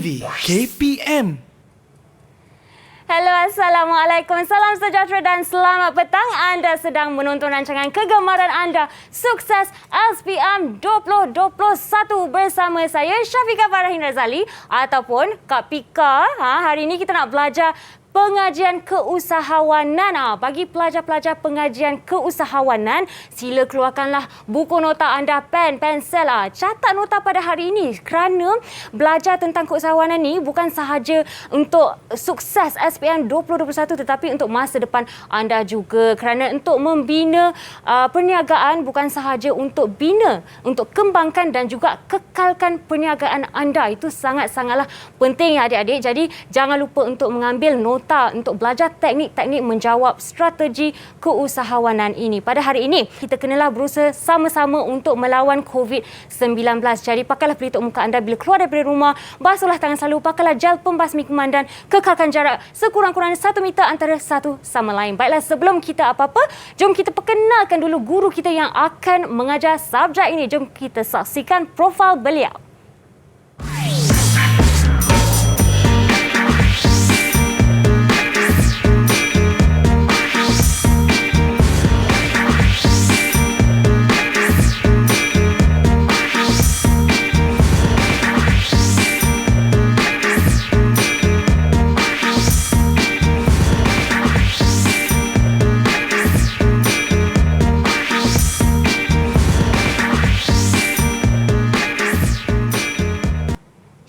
TV KPM. Hello, Assalamualaikum. Salam sejahtera dan selamat petang. Anda sedang menonton rancangan kegemaran anda, Sukses SPM 2021 bersama saya, Syafiqah Farahin Razali ataupun Kak Pika. Hari ini kita nak belajar pengajian keusahawanan. Bagi pelajar-pelajar pengajian keusahawanan, sila keluarkanlah buku nota anda, pen, pensel. Catat nota pada hari ini kerana belajar tentang keusahawanan ni bukan sahaja untuk sukses SPM 2021 tetapi untuk masa depan anda juga. Kerana untuk membina perniagaan bukan sahaja untuk bina, untuk kembangkan dan juga kekalkan perniagaan anda. Itu sangat-sangatlah penting ya adik-adik. Jadi jangan lupa untuk mengambil nota untuk belajar teknik-teknik menjawab strategi keusahawanan ini. Pada hari ini, kita kenalah berusaha sama-sama untuk melawan COVID-19. Jadi, pakailah pelitup muka anda bila keluar daripada rumah, basuhlah tangan selalu, pakailah gel pembasmi kuman dan kekalkan jarak sekurang-kurangnya 1 meter antara satu sama lain. Baiklah, sebelum kita apa-apa, jom kita perkenalkan dulu guru kita yang akan mengajar subjek ini. Jom kita saksikan profil beliau.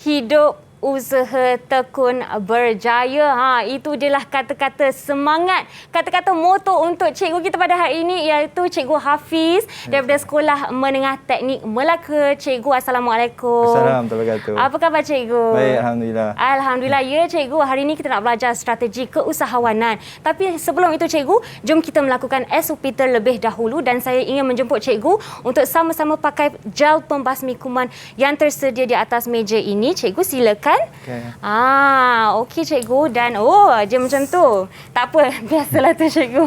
Hidup, usaha, tekun, berjaya. Itu dia lah kata-kata semangat, kata-kata moto untuk cikgu kita pada hari ini, iaitu Cikgu Hafiz daripada Sekolah Menengah Teknik Melaka. Cikgu, Assalamualaikum. Assalamualaikum warahmatullahi wabarakatuh. Apa khabar cikgu? Baik, Alhamdulillah. Alhamdulillah. Ya cikgu, hari ini kita nak belajar strategi keusahawanan. Tapi sebelum itu cikgu, jom kita melakukan SOP terlebih dahulu dan saya ingin menjemput cikgu untuk sama-sama pakai gel pembasmi kuman yang tersedia di atas meja ini. Cikgu, silakan. Okay. Okey cikgu. Dan dia macam tu. Tak apa, biasalah tu cikgu.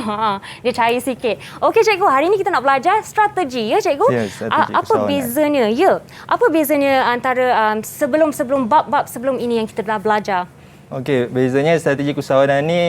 Dia cair sikit. Okey cikgu, hari ini kita nak belajar strategi ya cikgu. Ya, strategi apa bezanya? Ya. Apa bezanya antara sebelum bab-bab sebelum ini yang kita telah belajar? Okey, bezanya strategi keusahawanan ni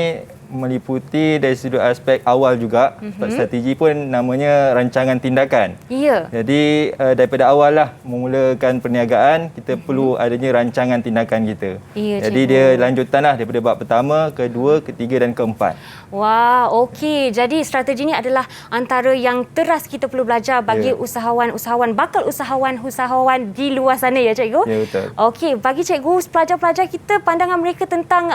meliputi dari sudut aspek awal juga. Strategi pun namanya rancangan tindakan. Ya. Jadi daripada awal lah memulakan perniagaan, kita perlu adanya rancangan tindakan kita. Ya, jadi cikgu. dia lanjutan lah daripada bab pertama, kedua, ketiga dan keempat. Wah, okey. Jadi strategi ini adalah antara yang teras kita perlu belajar bagi usahawan-usahawan, bakal usahawan-usahawan di luar sana ya cikgu? Ya, betul. Okey, bagi cikgu, pelajar-pelajar kita, pandangan mereka tentang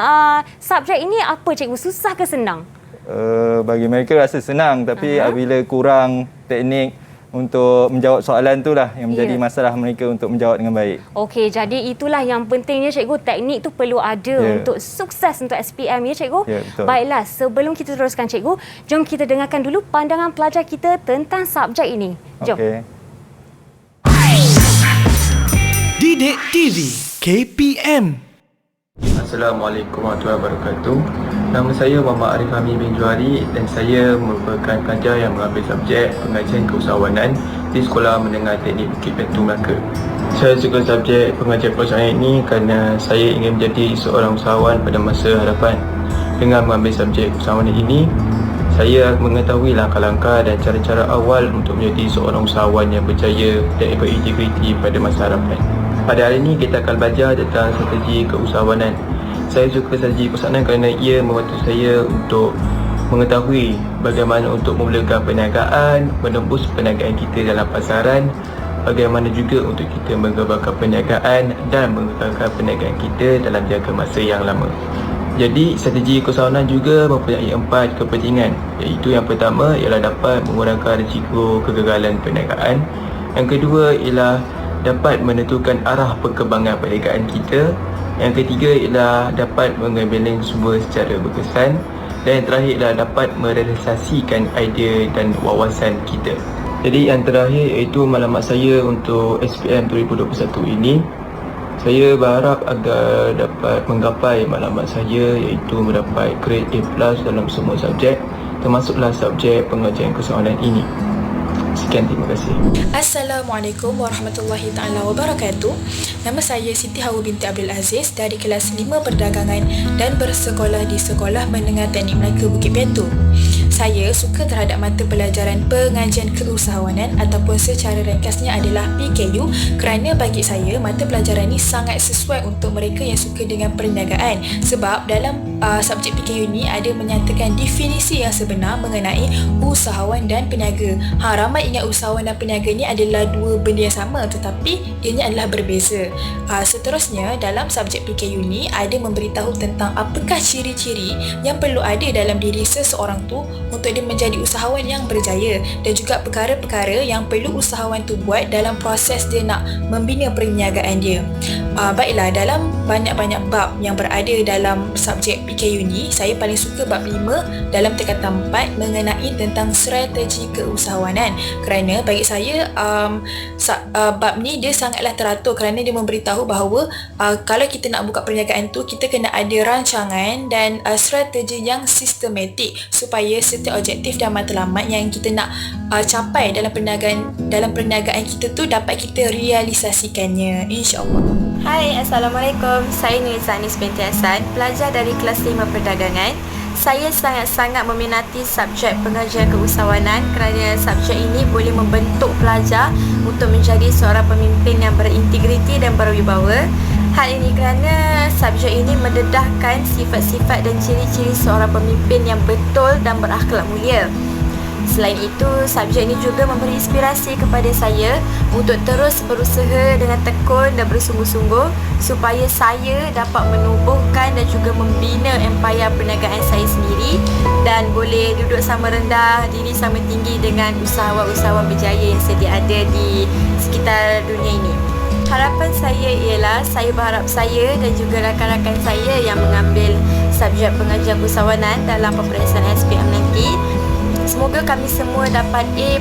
subjek ini apa cikgu? Susah ke senang? Bagi mereka rasa senang, tapi apabila kurang teknik untuk menjawab soalan itulah yang menjadi masalah mereka untuk menjawab dengan baik. Okey, jadi itulah yang pentingnya cikgu, teknik tu perlu ada untuk sukses untuk SPM ya cikgu? Ya, betul. Baiklah, sebelum kita teruskan cikgu, jom kita dengarkan dulu pandangan pelajar kita tentang subjek ini. Jom. Okey. Didik TV KPM. Assalamualaikum warahmatullahi wabarakatuh. Nama saya Muhammad Arif Hamid bin Johari dan saya merupakan pelajar yang mengambil subjek pengajian keusahawanan di Sekolah Menengah Teknik Bukit Batu, Melaka. Saya suka subjek pengajian keusahawanan ini kerana saya ingin menjadi seorang usahawan pada masa hadapan. Dengan mengambil subjek keusahawanan ini, saya mengetahui langkah-langkah dan cara-cara awal untuk menjadi seorang usahawan yang berjaya dan berintegriti pada masa hadapan. Pada hari ini kita akan belajar tentang strategi keusahawanan. Saya suka strategi keusahawanan kerana ia membantu saya untuk mengetahui bagaimana untuk memulakan perniagaan, menembus perniagaan kita dalam pasaran, bagaimana juga untuk kita mengembangkan perniagaan dan mengekalkan perniagaan kita dalam jangka masa yang lama. Jadi strategi keusahawanan juga mempunyai 4 kepentingan, iaitu yang pertama ialah dapat mengurangkan risiko kegagalan perniagaan. Yang kedua ialah dapat menentukan arah perkembangan perniagaan kita. Yang ketiga ialah dapat mengambil semua secara berkesan. Dan yang terakhir ialah dapat merealisasikan idea dan wawasan kita. Jadi yang terakhir iaitu maklumat saya untuk SPM 2021 ini. Saya berharap agar dapat menggapai maklumat saya, iaitu mendapat grade A+ dalam semua subjek, termasuklah subjek pengajian keusahawanan ini. Sekian, terima kasih. Assalamualaikum warahmatullahi taala wabarakatuh. Nama saya Siti Hawa binti Abdul Aziz dari kelas 5 Perdagangan dan bersekolah di Sekolah Menengah Teknik Melaka Bukit Batu. Saya suka terhadap mata pelajaran pengajian keusahawanan ataupun secara ringkasnya adalah PKU kerana bagi saya mata pelajaran ini sangat sesuai untuk mereka yang suka dengan perniagaan sebab dalam subjek PKU ini ada menyatakan definisi yang sebenar mengenai usahawan dan peniaga. Ramai ingat usahawan dan peniaga ini adalah dua benda yang sama tetapi ianya adalah berbeza. Seterusnya dalam subjek PKU ini ada memberitahu tentang apakah ciri-ciri yang perlu ada dalam diri seseorang tu untuk dia menjadi usahawan yang berjaya dan juga perkara-perkara yang perlu usahawan tu buat dalam proses dia nak membina perniagaan dia. Baiklah, dalam banyak-banyak bab yang berada dalam subjek PKU ni, saya paling suka bab 5 dalam tingkatan 4 mengenai tentang strategi keusahawanan kerana bagi saya bab ni dia sangatlah teratur kerana dia memberitahu bahawa kalau kita nak buka perniagaan tu kita kena ada rancangan dan strategi yang sistematik supaya setiap objektif dan matlamat yang kita nak capai dalam perniagaan kita tu dapat kita realisasikannya, insya-Allah. Hai, Assalamualaikum. Saya Nurisa Anis binti Hasan, pelajar dari kelas 5 Perdagangan. Saya sangat-sangat meminati subjek pengajian keusahawanan kerana subjek ini boleh membentuk pelajar untuk menjadi seorang pemimpin yang berintegriti dan berwibawa. Hal ini kerana subjek ini mendedahkan sifat-sifat dan ciri-ciri seorang pemimpin yang betul dan berakhlak mulia. Selain itu, subjek ini juga memberi inspirasi kepada saya untuk terus berusaha dengan tekun dan bersungguh-sungguh supaya saya dapat menubuhkan dan juga membina empayar perniagaan saya sendiri dan boleh duduk sama rendah, diri sama tinggi dengan usahawan-usahawan berjaya yang sedia ada di sekitar dunia ini. Harapan saya ialah saya berharap saya dan juga rakan-rakan saya yang mengambil subjek pengajian usahawanan dalam peperiksaan SPM nanti, semoga kami semua dapat A+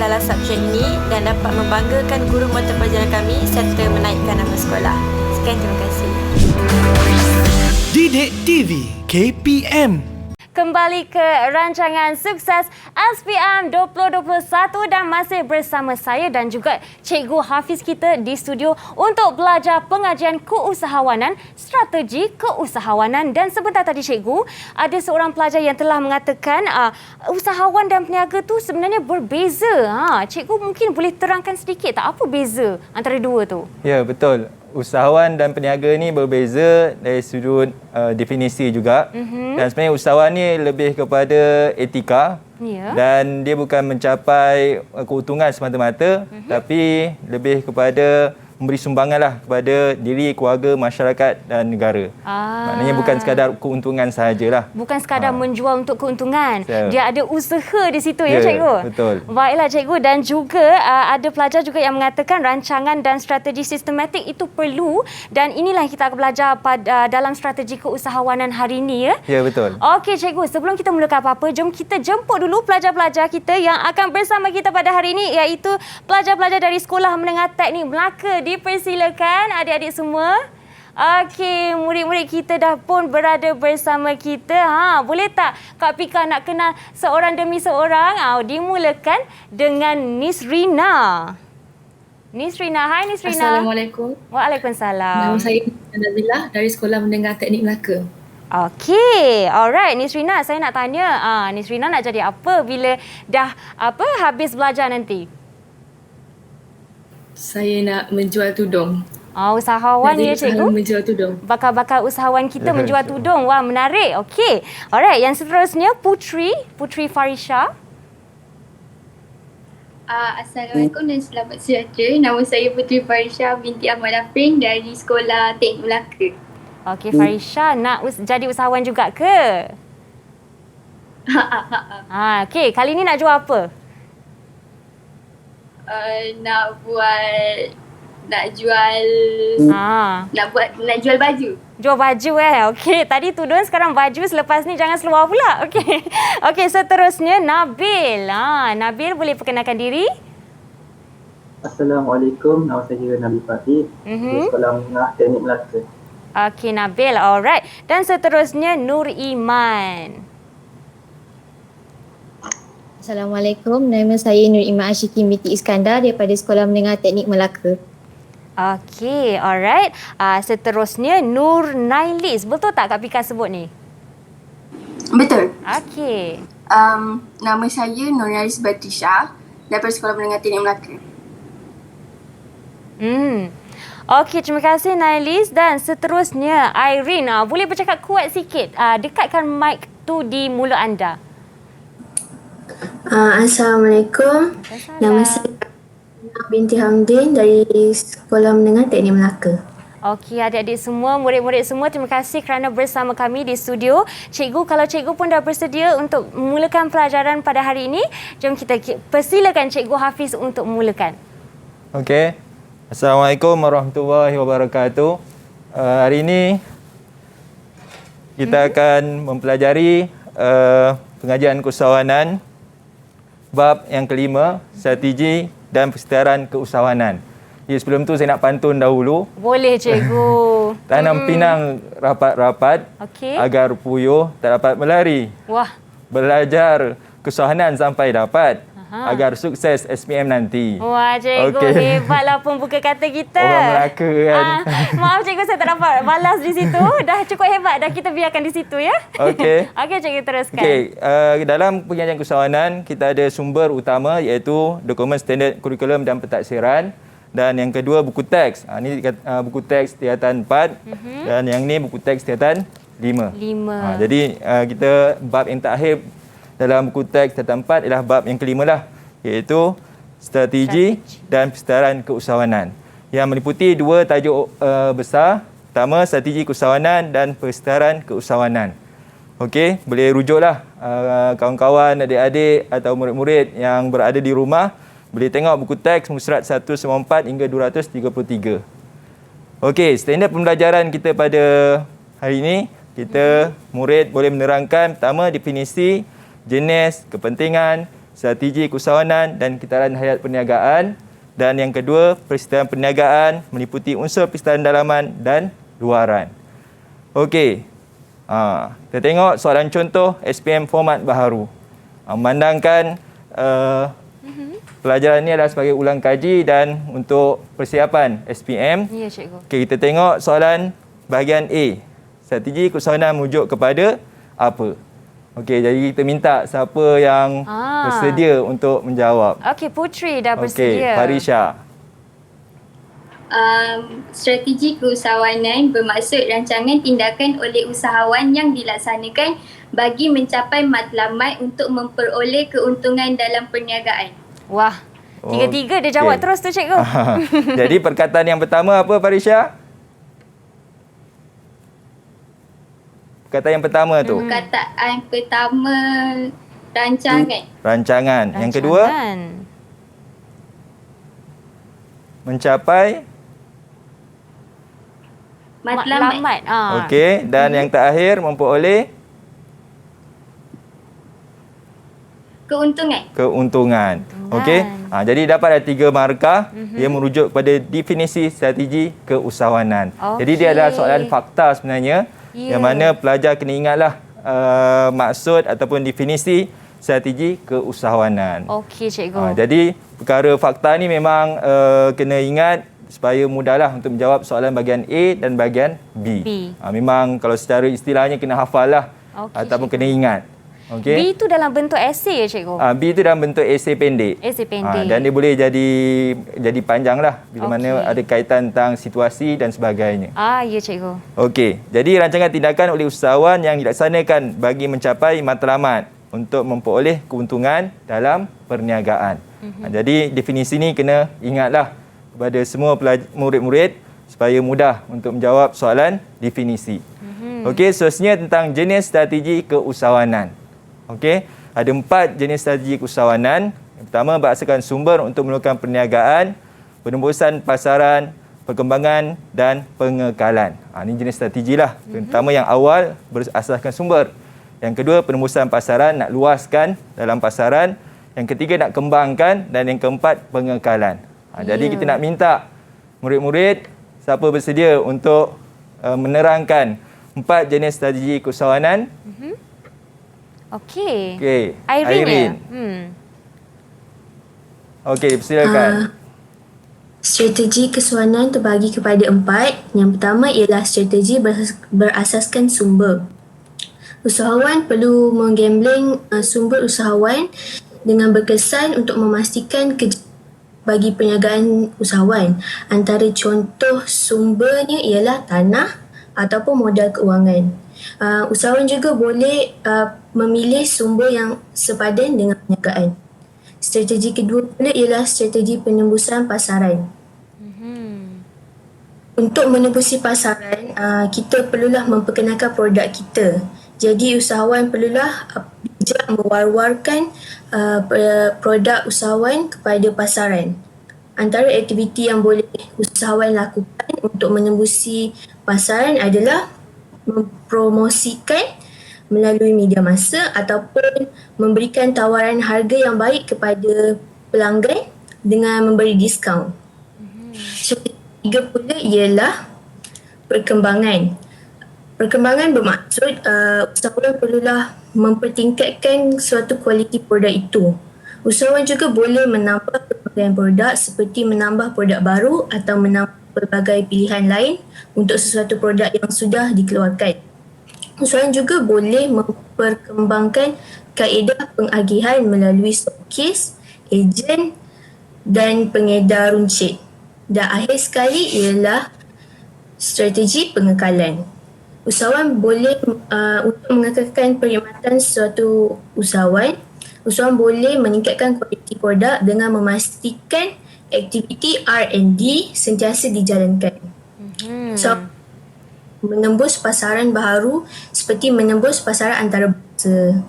dalam subjek ini dan dapat membanggakan guru mata pelajaran kami serta menaikkan nama sekolah. Sekian, terima kasih. Didik TV KPM. Kembali ke rancangan sukses SPM 2021 dan masih bersama saya dan juga Cikgu Hafiz kita di studio untuk belajar pengajian keusahawanan, strategi keusahawanan. Dan sebentar tadi Cikgu, ada seorang pelajar yang telah mengatakan usahawan dan peniaga tu sebenarnya berbeza. Cikgu mungkin boleh terangkan sedikit tak apa beza antara dua tu? Ya, betul. Usahawan dan peniaga ni berbeza dari sudut definisi juga. Dan sebenarnya usahawan ni lebih kepada etika. Dan dia bukan mencapai keuntungan semata-mata, tapi lebih kepada memberi sumbangan lah kepada diri, keluarga, masyarakat dan negara. Maknanya bukan sekadar keuntungan sahajalah. Bukan sekadar menjual untuk keuntungan. Dia ada usaha di situ ya Cikgu? Betul. Baiklah Cikgu, dan juga ada pelajar juga yang mengatakan rancangan dan strategi sistematik itu perlu dan inilah yang kita akan belajar pada dalam strategi keusahawanan hari ini ya? Ya, betul. Okey Cikgu, sebelum kita mulakan apa-apa, jom kita jemput dulu pelajar-pelajar kita yang akan bersama kita pada hari ini iaitu pelajar-pelajar dari Sekolah Menengah Teknik Melaka. Dipersilakan adik-adik semua. Okey, murid-murid kita dah pun berada bersama kita. Boleh tak Kak Pika nak kenal seorang demi seorang? Dimulakan dengan Nisrina. Nisrina, hai Nisrina. Assalamualaikum. Waalaikumsalam. Nama saya Nazilah dari Sekolah Menengah Teknik Melaka. Okey, alright Nisrina, saya nak tanya, Nisrina nak jadi apa bila dah habis belajar nanti? Saya nak menjual tudung. Usahawan ya Cikgu? Menjual tudung. Bakal-bakal usahawan kita menjual tudung. Wah, menarik. Okey. Alright, yang seterusnya Putri Farisha. Assalamualaikum dan selamat sejahtera. Nama saya Putri Farisha binti Ahmad Afrin dari Sekolah Teknik Melaka. Okey, Farisha nak jadi usahawan juga ke? Okey, kali ni nak jual apa? Nak jual baju. Jual baju Okey, tadi tudung sekarang baju, selepas ni jangan seluar pula. Okey. Okey, seterusnya Nabil. Nabil boleh perkenalkan diri? Assalamualaikum, nama saya Nabil Fatih dari Sekolah Menengah Teknik Melaka. Okey Nabil, alright. Dan seterusnya Nur Iman. Assalamualaikum, nama saya Nur Iman Ashiki binti Iskandar daripada Sekolah Menengah Teknik Melaka. Okey, alright. Seterusnya Nur Nailis. Betul tak Kak Pika sebut ni? Betul. Okey. Nama saya Nur Nailis Batrisha daripada Sekolah Menengah Teknik Melaka. Okey, terima kasih Nailis. Dan seterusnya Irene. Boleh bercakap kuat sikit? Dekatkan mic tu di mulut anda. Assalamualaikum. Nama saya binti Hamdin dari Sekolah Menengah Teknik Melaka. Okey, adik-adik semua, murid-murid semua, terima kasih kerana bersama kami di studio. Cikgu, kalau cikgu pun dah bersedia untuk memulakan pelajaran pada hari ini, jom kita persilakan Cikgu Hafiz untuk memulakan. Okey. Assalamualaikum warahmatullahi wabarakatuh. Hari ini kita akan mempelajari pengajian keusahawanan bab yang kelima, strategi dan persekitaran keusahawanan. Jadi sebelum tu saya nak pantun dahulu. Boleh cikgu. Tanam pinang rapat-rapat agar puyuh tak dapat melari. Wah. Belajar keusahawanan sampai dapat agar sukses SPM nanti. Wah cikgu, hebatlah pembuka kata kita. Orang Melaka kan. Maaf cikgu, saya tak dapat balas di situ. Dah cukup hebat dah, kita biarkan di situ ya. Okey. Okey cikgu, teruskan. Dalam pengajian keusahawanan kita ada sumber utama iaitu dokumen standard kurikulum dan pentadsiran. Dan yang kedua buku teks. Ini buku teks tingkatan 4 dan yang ni buku teks tingkatan 5. Jadi kita bab yang terakhir dalam buku teks tingkatan 4 ialah bab yang kelima lah, iaitu strategi dan persekitaran keusahawanan yang meliputi dua tajuk besar. Pertama, strategi keusahawanan dan persekitaran keusahawanan. Okey, boleh rujuklah kawan-kawan, adik-adik atau murid-murid yang berada di rumah boleh tengok buku teks muka surat 194 hingga 233. Okey, standard pembelajaran kita pada hari ini, kita murid boleh menerangkan pertama definisi, jenis, kepentingan, strategi keusahawanan dan kitaran hayat perniagaan. Dan yang kedua, persekitaran perniagaan meliputi unsur persekitaran dalaman dan luaran. Okey, kita tengok soalan contoh SPM format baharu. Memandangkan pelajaran ini adalah sebagai ulang kaji dan untuk persiapan SPM. Ya, cikgu. Okey, kita tengok soalan bahagian A. Strategi keusahawanan merujuk kepada apa? Okey, jadi kita minta siapa yang bersedia untuk menjawab. Okey, Putri dah bersedia. Okey, Farisha. Strategi keusahawanan bermaksud rancangan tindakan oleh usahawan yang dilaksanakan bagi mencapai matlamat untuk memperoleh keuntungan dalam perniagaan. Wah, tiga-tiga dia jawab terus tu cikgu. Jadi perkataan yang pertama apa Farisha? Perkataan yang pertama tu. Perkataan pertama rancangan. Rancangan. Yang kedua? Mencapai matlamat. Okey, dan yang terakhir memperoleh keuntungan. Okey. Jadi dapat ada 3 markah yang merujuk kepada definisi strategi keusahawanan. Jadi dia adalah soalan fakta sebenarnya. Yang mana pelajar kena ingatlah maksud ataupun definisi strategi keusahawanan. Okey cikgu. Jadi perkara fakta ni memang kena ingat supaya mudahlah untuk menjawab soalan bahagian A dan bahagian B. Memang kalau secara istilahnya kena hafal lah ataupun kena ingat. Okay. B itu dalam bentuk esei ya cikgu? B itu dalam bentuk esei pendek. Esei pendek. Dan dia boleh jadi panjang lah bila mana ada kaitan tentang situasi dan sebagainya. Ya cikgu. Okey, jadi rancangan tindakan oleh usahawan yang dilaksanakan bagi mencapai matlamat untuk memperoleh keuntungan dalam perniagaan. Jadi definisi ni kena ingatlah kepada semua murid-murid supaya mudah untuk menjawab soalan definisi. Okey, seterusnya tentang jenis strategi keusahawanan. Okey, ada 4 jenis strategi keusahawanan. Yang pertama, berdasarkan sumber untuk melakukan perniagaan, penembusan pasaran, perkembangan dan pengekalan. Ini jenis strategi lah. Yang pertama yang awal berasaskan sumber. Yang kedua, penembusan pasaran, nak luaskan dalam pasaran. Yang ketiga, nak kembangkan. Dan yang keempat, pengekalan. Jadi kita nak minta murid-murid siapa bersedia untuk menerangkan 4 jenis strategi keusahawanan. Okey. Okey. Irene. Okey, silakan. Strategi kesuanan terbagi kepada 4. Yang pertama ialah strategi berasaskan sumber. Usahawan perlu menggambling sumber usahawan dengan berkesan untuk memastikan bagi perniagaan usahawan. Antara contoh sumbernya ialah tanah ataupun modal keuangan. Usahawan juga boleh memilih sumber yang sepadan dengan perniagaan. Strategi kedua pula ialah strategi penembusan pasaran. Untuk menembusi pasaran, kita perlulah memperkenalkan produk kita. Jadi usahawan perlulah bijak mewar-warkan produk usahawan kepada pasaran. Antara aktiviti yang boleh usahawan lakukan untuk menembusi pasaran adalah mempromosikan melalui media massa ataupun memberikan tawaran harga yang baik kepada pelanggan dengan memberi diskaun. Tiga pula ialah perkembangan. Perkembangan bermaksud usahawan perlulah mempertingkatkan suatu kualiti produk itu. Usahawan juga boleh menambah pelbagai produk seperti menambah produk baru atau menambah pelbagai pilihan lain untuk sesuatu produk yang sudah dikeluarkan. Usahawan juga boleh memperkembangkan kaedah pengagihan melalui stokis, ejen dan pengedar runcit. Dan akhir sekali ialah strategi pengekalan. Usahawan boleh untuk mengekalkan perkhidmatan sesuatu usahawan boleh meningkatkan kualiti produk dengan memastikan aktiviti R&D sentiasa dijalankan. Menembus pasaran baharu seperti menembus pasaran antarabangsa.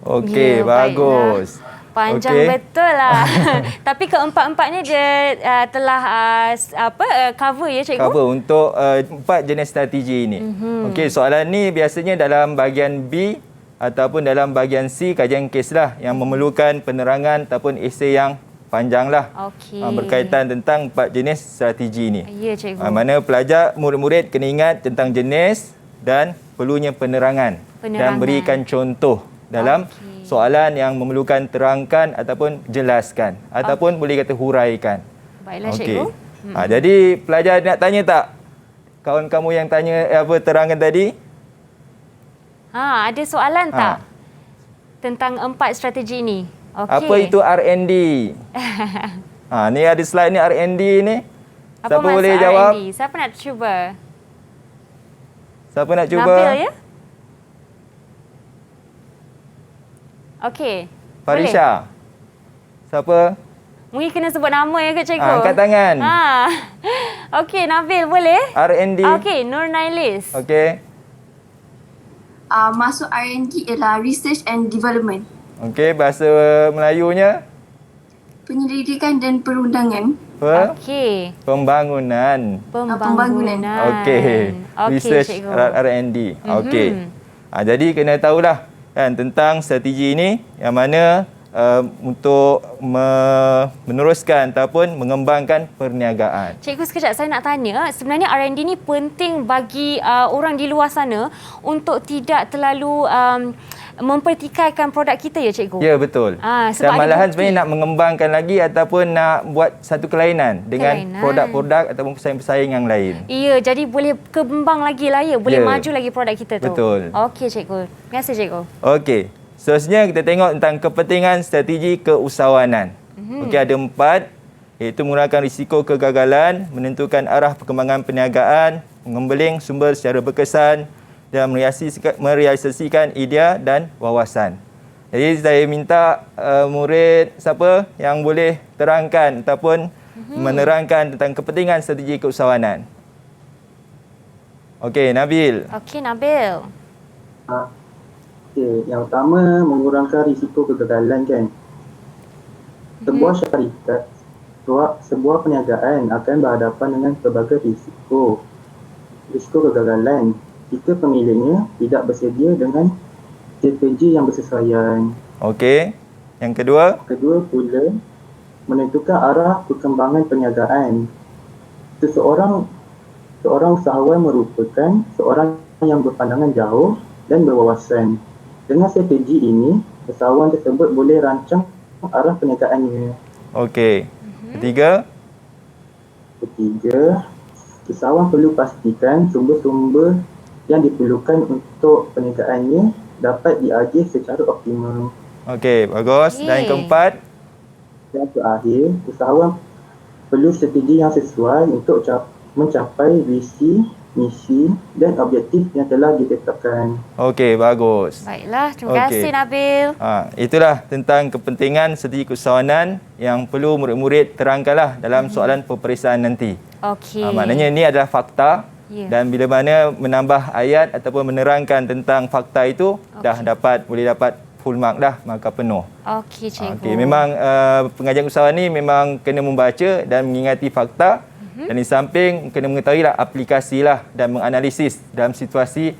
Okey, bagus. Panjang betul lah. Tapi keempat-empatnya dia telah cover ya cikgu? Cover untuk 4 jenis strategi ini. Okey, soalan ni biasanya dalam bahagian B ataupun dalam bahagian C kajian kes lah yang memerlukan penerangan ataupun esei yang panjang lah. Berkaitan tentang 4 jenis strategi ini. Ya cikgu. Mana pelajar, murid-murid kena ingat tentang jenis dan perlunya penerangan. Dan berikan contoh dalam soalan yang memerlukan terangkan ataupun jelaskan ataupun boleh kata huraikan. Baiklah cikgu. Jadi pelajar nak tanya tak? Kawan kamu yang tanya terangkan tadi? Ada soalan tak? Tentang 4 strategi ini. Apa itu R&D? Ni ada slide ni R&D ni. Apa Siapa boleh jawab? R&D? Siapa nak cuba? Siapa nak cuba? Nabil ya? Okey. Farisha. Siapa? Mungkin kena sebut nama ya ke cikgu? Angkat tangan. Okey, Nabil boleh? R&D. Okey, Nur Nailis. Okey. Masuk R&D ialah Research and Development. Okey, bahasa Melayunya? Penyelidikan dan perundangan. Okey. Pembangunan. Okey. Research R&D. Okey. Jadi kena tahulah kan tentang strategi ini yang mana untuk meneruskan ataupun mengembangkan perniagaan. Cikgu, sekejap saya nak tanya, sebenarnya R&D ni penting bagi orang di luar sana untuk tidak terlalu mempertikaikan produk kita ya cikgu? Ya, betul. Dan malahan sebenarnya nak mengembangkan lagi ataupun nak buat satu kelainan dengan produk-produk ataupun pesaing-pesaing yang lain. Ya, jadi boleh kembang lagi lah ya, boleh maju lagi produk kita tu. Betul. Okey cikgu. Terima kasih cikgu. Okey. Seterusnya kita tengok tentang kepentingan strategi keusahawanan. Okey, ada 4 iaitu mengurangkan risiko kegagalan, menentukan arah perkembangan perniagaan, mengembeling sumber secara berkesan dan merealisasikan idea dan wawasan. Jadi saya minta murid siapa yang boleh terangkan ataupun menerangkan tentang kepentingan strategi keusahawanan. Okey, Nabil. Okey, Nabil. Okey, yang pertama mengurangkan risiko kegagalan kan. Sebuah syarikat, sebuah perniagaan akan berhadapan dengan pelbagai risiko. Risiko kegagalan jika pemiliknya tidak bersedia dengan strategi yang bersesuaian. Okey. Yang kedua? Kedua pula, menentukan arah perkembangan perniagaan. Seorang usahawan merupakan seorang yang berpandangan jauh dan berwawasan. Dengan strategi ini, usahawan tersebut boleh rancang arah perniagaannya. Okey. Ketiga, usahawan perlu pastikan sumber-sumber yang diperlukan untuk perniagaannya dapat diagih secara optimum. okey, bagus. Dan yang keempat, Dan terakhir, usahawan perlu strategi yang sesuai untuk mencapai visi, misi dan objektif yang telah ditetapkan. okey, bagus. Baiklah, terima kasih Nabil. Itulah tentang kepentingan strategi keusahawanan yang perlu murid-murid terangkanlah dalam soalan peperiksaan nanti. Okey. Maknanya ini adalah fakta. Ya. Dan bila mana menambah ayat ataupun menerangkan tentang fakta itu, dah boleh dapat full mark dah, markah penuh. Okey, cikgu. Okey, memang pengajian usahawan ni memang kena membaca dan mengingati fakta. Dan di samping kena mengetahuilah aplikasi lah dan menganalisis dalam situasi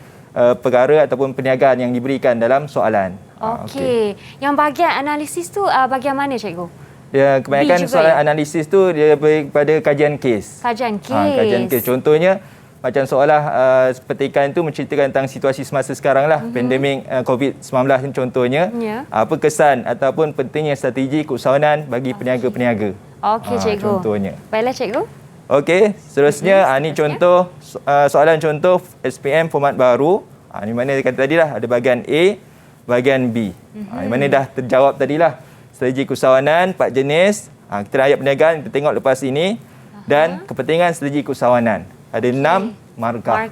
perkara ataupun perniagaan yang diberikan dalam soalan. Okey. Yang bahagian analisis tu bahagian mana cikgu? Ya, kebanyakan soalan analisis tu dia kepada kajian kes. Kajian kes. Kajian kes. Contohnya macam soalah petikan itu menceritakan tentang situasi semasa sekarang lah, pandemik COVID-19 ni contohnya. Apa kesan ataupun pentingnya strategi keusahawanan bagi peniaga-peniaga. Okey, cikgu. Contohnya. Baiklah, cikgu. Okey, seterusnya ini contoh soalan contoh SPM format baru. Ini mana kata tadi lah, ada bahagian A, bahagian B. Di mana dah terjawab tadilah. Strategi keusahawanan 4 jenis. Kita dah ayat perniagaan, kita tengok lepas ini. Dan kepentingan strategi keusahawanan. Ada 6 markah.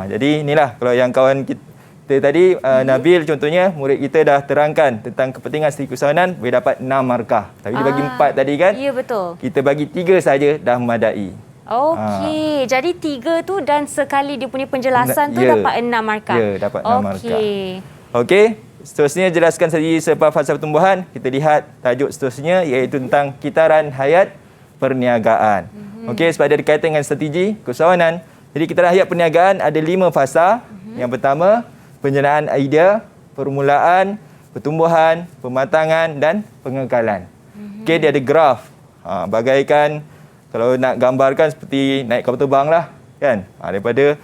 Jadi inilah kalau yang kawan kita tadi Nabil contohnya, murid kita dah terangkan tentang kepentingan strategi keusahawanan, boleh dapat 6 markah. Tapi dia bagi 4 tadi kan? Ya, betul. Kita bagi 3 saja dah memadai. Okey, jadi 3 tu dan sekali dia punya penjelasan tu dapat 6 markah. Ya, dapat 6 markah. Okey, seterusnya jelaskan strategi serba falsafah pertumbuhan. Kita lihat tajuk seterusnya iaitu tentang kitaran hayat perniagaan. Okey, sebab ada kaitan dengan strategi keusahawanan. Jadi kitaran hayat perniagaan ada 5 fasa. Yang pertama, penjenayaan idea, permulaan, pertumbuhan, pematangan dan pengekalan. Okey, dia ada graf. Bagaikan kalau nak gambarkan seperti naik kapal terbang lah, kan? Daripada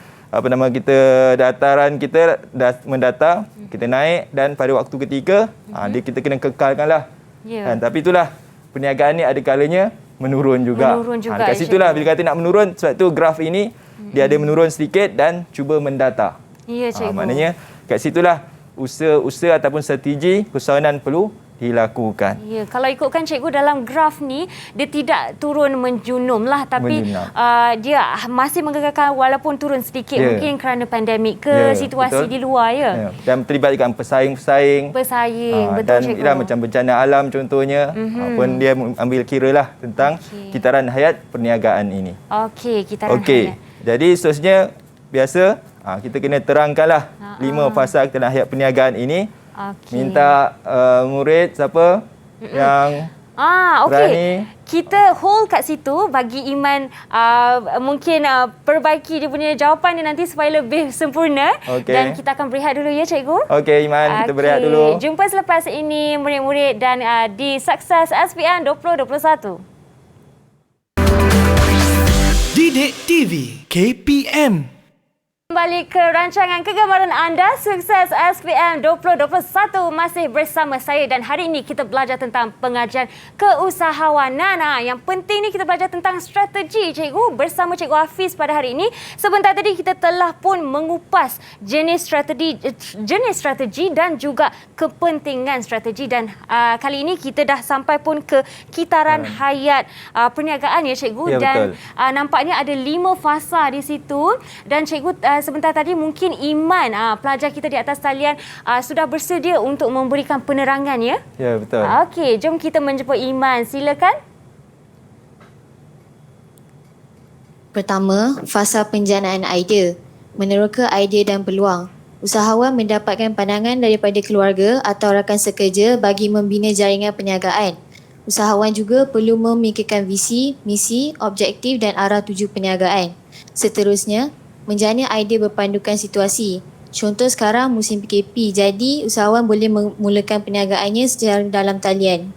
kita dataran kita dah mendata, kita naik dan pada waktu ketiga kita kena kekalkanlah. Kan? Tapi itulah perniagaan ni ada kalanya menurun juga. Dekat situlah bila kata nak menurun, sebab tu graf ini dia ada menurun sedikit dan cuba mendata. Ya, cikgu. Maknanya kat situlah usaha ataupun strategi keusahawanan perlu dilakukan. Ya, kalau ikutkan cikgu dalam graf ni, dia tidak turun menjunum lah, tapi dia masih menggegarkan walaupun turun sedikit, mungkin kerana pandemik ke situasi di luar Dan terlibatkan pesaing-pesaing. Betul dan cikgu. Dan macam bencana alam contohnya, pun dia ambil kira lah tentang kitaran hayat perniagaan ini. Okey, kitaran hayat. Jadi seterusnya biasa kita kena terangkanlah 5 fasa kitaran hayat perniagaan ini. Minta murid siapa yang berani. Kita hold kat situ bagi Iman mungkin perbaiki dia punya jawapan dia nanti supaya lebih sempurna. Dan kita akan berehat dulu ya cikgu. Okey Iman, kita berehat dulu. Jumpa selepas ini murid-murid dan di Sukses SPM 2021. Didik TV KPM. Kembali ke rancangan kegemaran anda, Sukses SPM 2021 masih bersama saya dan hari ini kita belajar tentang pengajian keusahawanan. Yang penting ni kita belajar tentang strategi cikgu bersama Cikgu Hafiz pada hari ini. Sebentar tadi kita telah pun mengupas jenis strategi dan juga kepentingan strategi dan kali ini kita dah sampai pun ke kitaran hayat perniagaan ya cikgu. Ya, dan nampaknya ada 5 fasa di situ dan cikgu sebentar tadi mungkin Iman, pelajar kita di atas talian sudah bersedia untuk memberikan penerangan ya? Ya, betul. Okey, jom kita menjemput Iman. Silakan. Pertama, fasa penjanaan idea. Meneroka idea dan peluang. Usahawan mendapatkan pandangan daripada keluarga atau rakan sekerja bagi membina jaringan perniagaan. Usahawan juga perlu memikirkan visi, misi, objektif dan arah tuju perniagaan. Seterusnya, menjana idea berpandukan situasi. Contoh sekarang musim PKP, jadi usahawan boleh memulakan perniagaannya secara dalam talian.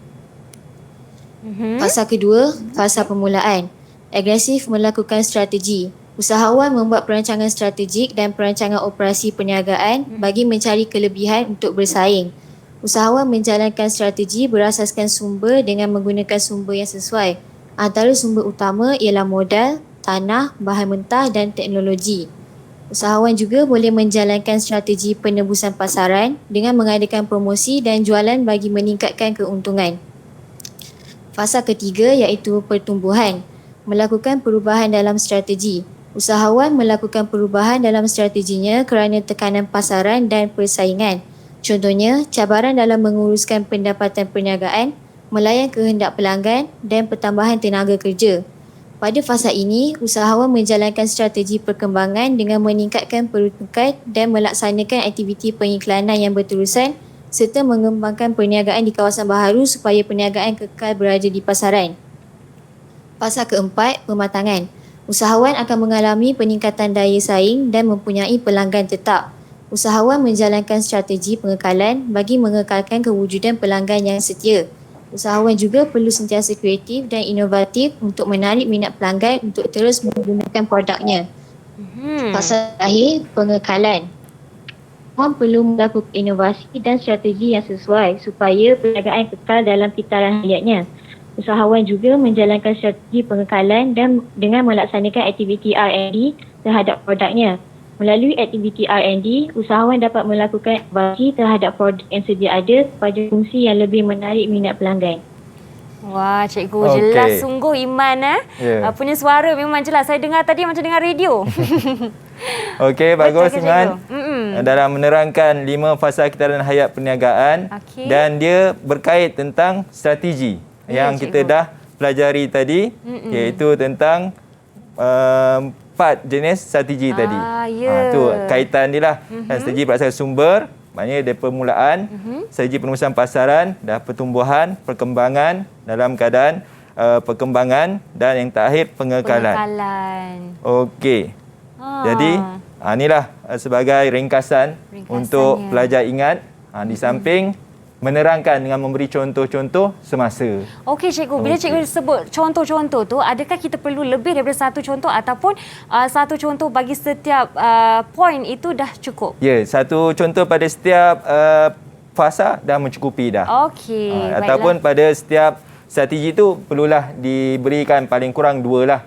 Fasa kedua, fasa permulaan. Agresif melakukan strategi. Usahawan membuat perancangan strategik dan perancangan operasi perniagaan bagi mencari kelebihan untuk bersaing. Usahawan menjalankan strategi berasaskan sumber dengan menggunakan sumber yang sesuai. Antara sumber utama ialah modal, tanah, bahan mentah dan teknologi. Usahawan juga boleh menjalankan strategi penebusan pasaran dengan mengadakan promosi dan jualan bagi meningkatkan keuntungan. Fasa ketiga iaitu pertumbuhan. Melakukan perubahan dalam strategi. Usahawan melakukan perubahan dalam strateginya kerana tekanan pasaran dan persaingan. Contohnya, cabaran dalam menguruskan pendapatan perniagaan, melayan kehendak pelanggan dan pertambahan tenaga kerja. Pada fasa ini, usahawan menjalankan strategi perkembangan dengan meningkatkan peruntukan dan melaksanakan aktiviti pengiklanan yang berterusan serta mengembangkan perniagaan di kawasan baharu supaya perniagaan kekal berada di pasaran. Fasa keempat, pematangan. Usahawan akan mengalami peningkatan daya saing dan mempunyai pelanggan tetap. Usahawan menjalankan strategi pengekalan bagi mengekalkan kewujudan pelanggan yang setia. Usahawan juga perlu sentiasa kreatif dan inovatif untuk menarik minat pelanggan untuk terus menggunakan produknya. Fasa terakhir, pengekalan. Usahawan perlu melakukan inovasi dan strategi yang sesuai supaya perniagaan kekal dalam pitaran hayatnya. Usahawan juga menjalankan strategi pengekalan dan dengan melaksanakan aktiviti R&D terhadap produknya. Melalui aktiviti R&D, usahawan dapat melakukan inovasi terhadap produk yang sedia ada pada fungsi yang lebih menarik minat pelanggan. Wah, cikgu jelas sungguh Iman punya suara memang jelas. Saya dengar tadi macam dengar radio. Okey, bagus Iman. Dalam menerangkan 5 fasa kitaran hayat perniagaan dan dia berkait tentang strategi yang kita dah pelajari tadi, iaitu tentang 4 jenis strategi tadi. Tu kaitan dia lah. Strategi berdasarkan sumber, maknanya dari permulaan, strategi penebusan pasaran, dah pertumbuhan, perkembangan dalam keadaan perkembangan dan yang terakhir pengekalan. Okey. Jadi inilah sebagai ringkasan untuk pelajar ingat di samping menerangkan dengan memberi contoh-contoh semasa. Okey cikgu, bila cikgu sebut contoh-contoh tu, adakah kita perlu lebih daripada satu contoh ataupun satu contoh bagi setiap poin itu dah cukup? Ya, satu contoh pada setiap fasa dah mencukupi dah. Okey, ataupun pada setiap strategi itu perlulah diberikan paling kurang 2 lah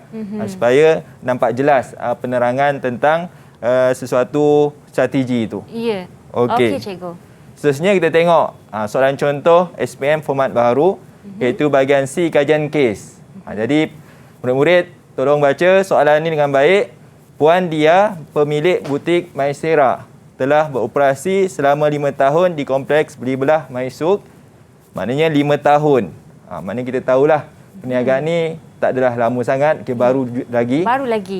supaya nampak jelas penerangan tentang sesuatu strategi itu. Ya. Okey, cikgu. Seterusnya kita tengok soalan contoh SPM format baru iaitu bahagian C, kajian kes. Jadi murid-murid tolong baca soalan ini dengan baik. Puan Dia, pemilik butik Maisera, telah beroperasi selama 5 tahun di kompleks Beli Belah Maisuk. Maknanya 5 tahun. Maknanya kita tahulah perniagaan ni tak adalah lama sangat, baru lagi.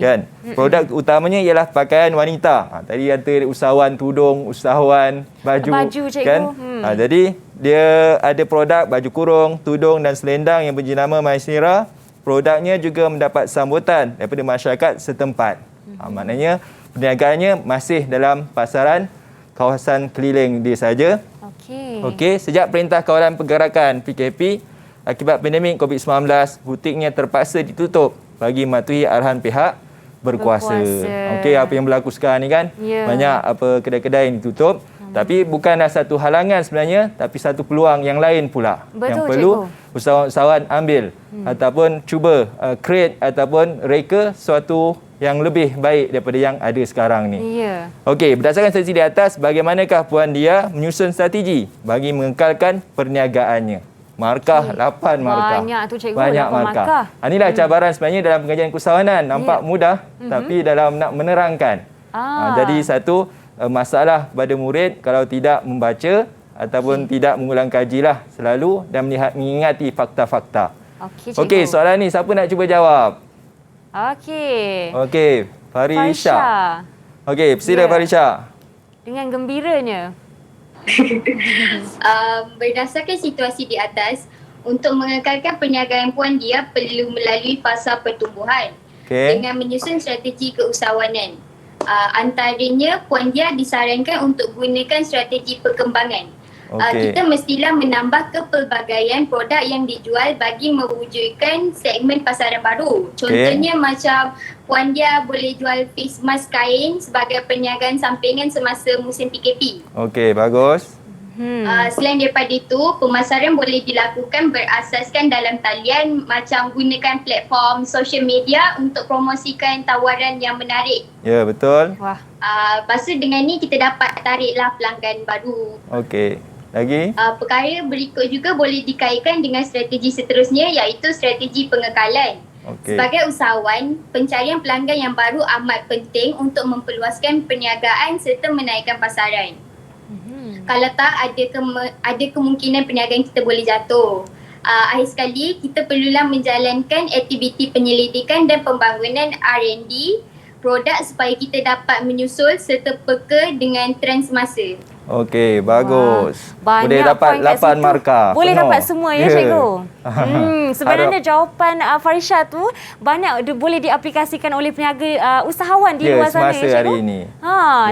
Kan? Produk utamanya ialah pakaian wanita. Tadi antara usahawan tudung, usahawan baju kan? Jadi dia ada produk baju kurung, tudung dan selendang yang berjenama Maisera. Produknya juga mendapat sambutan daripada masyarakat setempat. Maknanya perniagaannya masih dalam pasaran kawasan keliling dia saja. Okey, sejak Perintah Kawalan Pergerakan PKP akibat pandemik COVID-19, butiknya terpaksa ditutup bagi mematuhi arahan pihak berkuasa. Okey, apa yang berlaku sekarang ni kan? Banyak kedai-kedai yang ditutup. Tapi bukanlah satu halangan sebenarnya, tapi satu peluang yang lain pula. Yang perlu usahawan ambil ataupun cuba create ataupun reka suatu yang lebih baik daripada yang ada sekarang ni. Okey, berdasarkan strategi di atas, bagaimanakah Puan Dia menyusun strategi bagi mengekalkan perniagaannya? Markah, 8 markah. Banyak tu cikgu, banyak markah. Inilah cabaran sebenarnya dalam pengajian keusahawanan. Nampak mudah, tapi dalam nak menerangkan. Jadi satu masalah pada murid kalau tidak membaca ataupun tidak mengulang kajilah selalu dan mengingati fakta-fakta. Okey, soalan ni siapa nak cuba jawab? Okey, Farisha. Okey, sila Farisha. Dengan gembiranya. Berdasarkan situasi di atas, untuk mengekalkan perniagaan Puan Dia perlu melalui fasa pertumbuhan dengan menyusun strategi keusahawanan. Antaranya, Puan Dia disarankan untuk gunakan strategi perkembangan. Kita mestilah menambah kepelbagaian produk yang dijual bagi mewujudkan segmen pasaran baru. Contohnya macam Puan Dia boleh jual face mask kain sebagai perniagaan sampingan semasa musim PKP. Okey, bagus. Selain daripada itu, pemasaran boleh dilakukan berasaskan dalam talian macam gunakan platform social media untuk promosikan tawaran yang menarik. Ya, betul. Wah. Lepas tu dengan ni kita dapat tariklah pelanggan baru. Okey. Lagi? Perkara berikut juga boleh dikaitkan dengan strategi seterusnya iaitu strategi pengekalan. Okay. Sebagai usahawan, pencarian pelanggan yang baru amat penting untuk memperluaskan perniagaan serta menaikkan pasaran. Kalau tak, ada kemungkinan perniagaan kita boleh jatuh. Akhir sekali, kita perlulah menjalankan aktiviti penyelidikan dan pembangunan R&D produk supaya kita dapat menyusul serta peka dengan trend semasa. Okey, bagus. Banyak boleh dapat poin kat 8 situ. markah. Boleh penuh. dapat semua ya, Cikgu. Sebenarnya jawapan Farisha tu banyak boleh diaplikasikan oleh peniaga usahawan di luar sana ya, Cikgu. hari ini.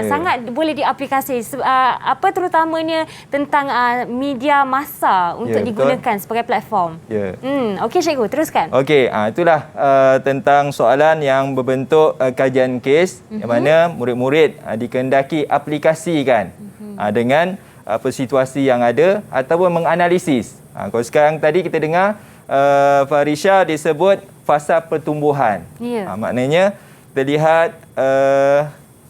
Sangat boleh diaplikasi terutamanya tentang media massa untuk digunakan sebagai platform. Okey, Cikgu, teruskan. Okey, itulah tentang soalan yang berbentuk kajian kes yang mana murid-murid dikehendaki aplikasikan dengan apa situasi yang ada ataupun menganalisis. Kalau sekarang tadi kita dengar Farisha disebut fasa pertumbuhan. Maknanya kita lihat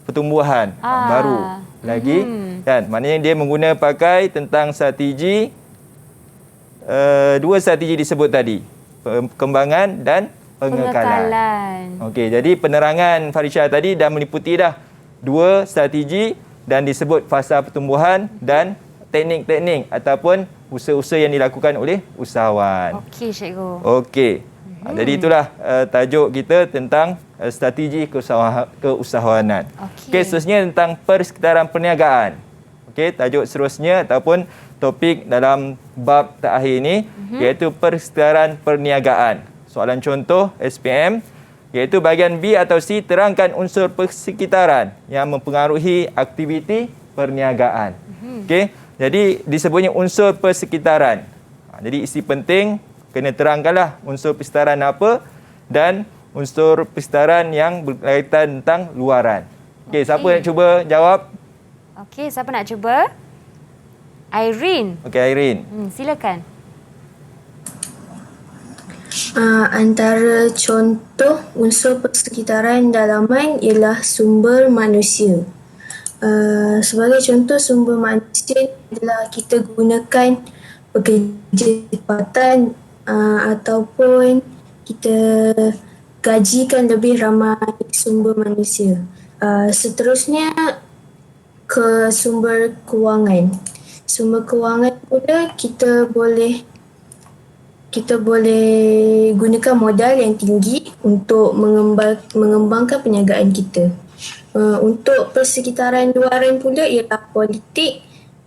pertumbuhan baru lagi kan. Maknanya dia pakai tentang strategi dua strategi disebut tadi, perkembangan dan pengekalan. Okey, jadi penerangan Farisha tadi dah meliputi dah dua strategi dan disebut fasa pertumbuhan dan teknik-teknik ataupun usaha-usaha yang dilakukan oleh usahawan. Okey, Cikgu. Okey. Jadi itulah tajuk kita tentang strategi keusahawanan. Okey, seterusnya tentang persekitaran perniagaan. Okey, tajuk seterusnya ataupun topik dalam bab terakhir ini iaitu persekitaran perniagaan. Soalan contoh SPM iaitu bahagian B atau C, terangkan unsur persekitaran yang mempengaruhi aktiviti perniagaan. Okey, jadi disebutnya unsur persekitaran. Jadi isi penting kena terangkanlah unsur persekitaran apa dan unsur persekitaran yang berkaitan tentang luaran. Okey, siapa nak cuba jawab? Okey, siapa nak cuba? Irene. Okey, Irene. Silakan. Antara contoh unsur persekitaran dalaman ialah sumber manusia. Sebagai contoh, sumber manusia adalah kita gunakan pekerja tempatan ataupun kita gajikan lebih ramai sumber manusia. Seterusnya ke sumber kewangan. Sumber kewangan pula kita boleh gunakan modal yang tinggi untuk mengembangkan perniagaan kita. Untuk persekitaran luaran pula ialah politik